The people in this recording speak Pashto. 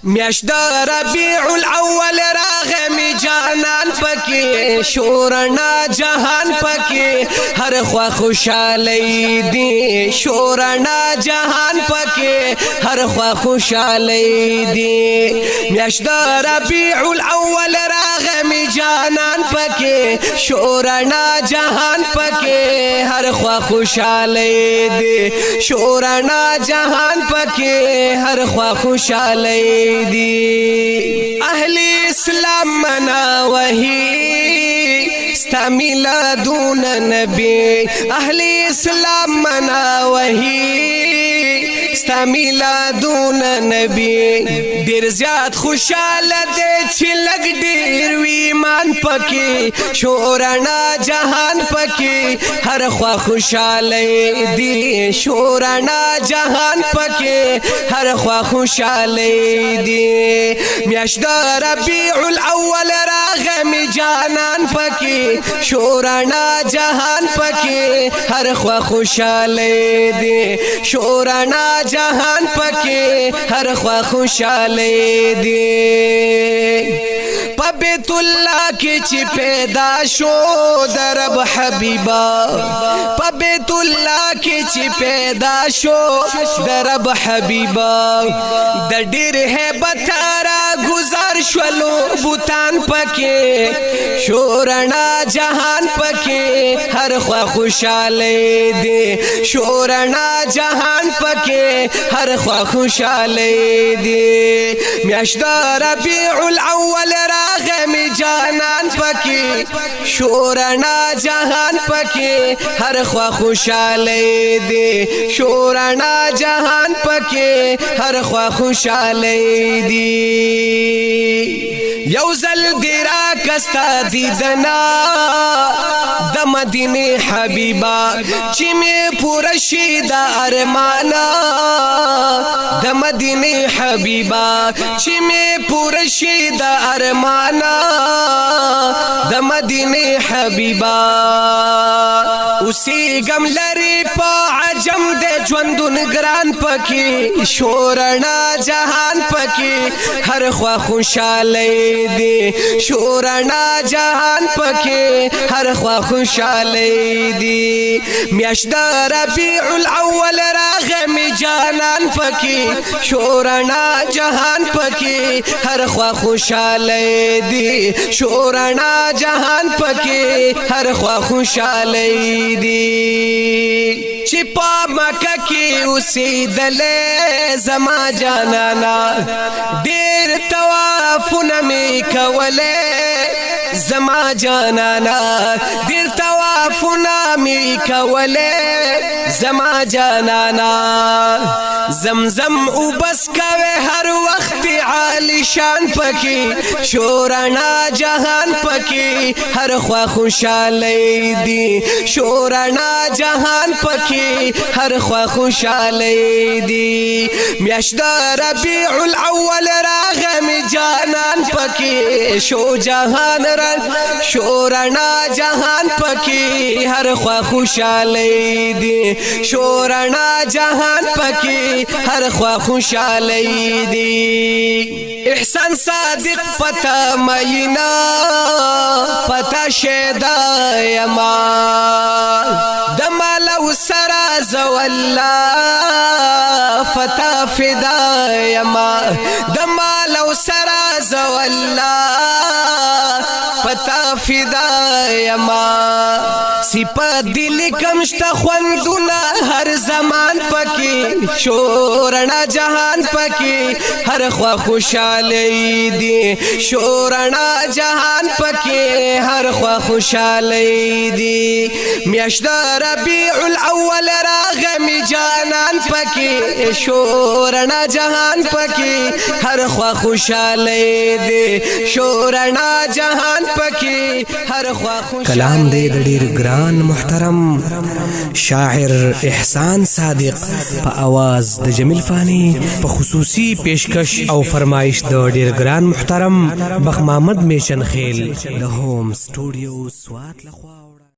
میاشت ربیع الاول راغ می جانان پکی شورنا جهان پکی هر خوا خوشالی دی شورنا جهان پکی هر خوا خوشالی دی میاشت ربیع الاول راغ می جانان پکی شورنا جهان پکی هر خوا خوشالی دی شورنا جهان پکی هر خوا خوشالی دی اهل اسلام منا وہی ستا میلادون نبی اهل اسلام منا وہی ستا میلادون نبی دیر زیاد خوشاله دی چی لگ دیر وی ایمان پکی شورنا جهان پکی هر خوا خوشاله دی شورنا جهان پکی هر خوا خوشاله دی میاشت ربیع الاول راغ می جانان پکی شورنا جهان پکی هر خوا خوشاله دی شورنا جهان پکی هر خوا خوشاله دی پا بیت اللہ کی چی پیدا شو در رب حبیبا پا بیت اللہ کی چی پیدا شو در رب حبیبا در دیر ہے بطارا گزار شولو بوتان پکی شورنا جہان پکی ہر خوا خوشالے دی شورنا جہان پکی ہر خوا خوشالے دی میاشت ربیع الاول راغ می جانان پکی شورنا جهان پکی هر خوا خوشاله دی شورنا جهان پکی هر خوا خوشاله دی یوزل دیرا کستا دیدنا د مدینه حبیبا چی می پورشی دا ارمانا د مدینه حبیبا چی می پورشی دا ارمانا د مدینه حبیبا اسی غم لري په عجم د ژوندون ګران پکې شورنا جهان پکې هر خوا خوشاله دی شورنا جهان پکې هر خوا خوشاله دی میاشت ربیع الاول راغ می جانان پکې شورنا جهان پکې هر خوا خوشاله دی شورنا جهان پکې هر خوا خوشاله دی چی پا مکہ کی اوسیدلے زما جانانا دیر توافونه می کولے زما جانانا دیر توافونه می کولے زما جانانا زمزم او بس کوي هر وخت عالی شان پکی شورنا جهان پکی هر خوا خوشاله دی شورنا جهان پکی هر خوا خوشاله دی میاشت ربیع الاول راغ می جانان پکی شو جهان رن شورنا جهان پکی هر خوا خوشاله دی شورنا جهان پکی هر خوا خوشاله دی احسان صادق پتا مینا پتا شیدا یما دمالو سرا زوالله فتا فدا یما دمالو سرا زوالله پتا فدا یما سپا دل کمشتا خوندونا هر زمان پکی شورنا جهان پکی هر خوا خوشاله دی شورنا جهان پکی هر خوا خوشاله دی میاشت ربیع الاول راغ می جانان پکی شورنا جهان پکی هر خوا خوشاله دی شورنا جهان پکی هر خوا خوشاله کلام دے دیر گران محترم شاعر احسان صادق په आवाज د جمیل فانی په خصوصي پیشکش او فرمایش د ډیر ګران محترم بخ محمد میشن خیل د هوم سټوډیو سوات لخوا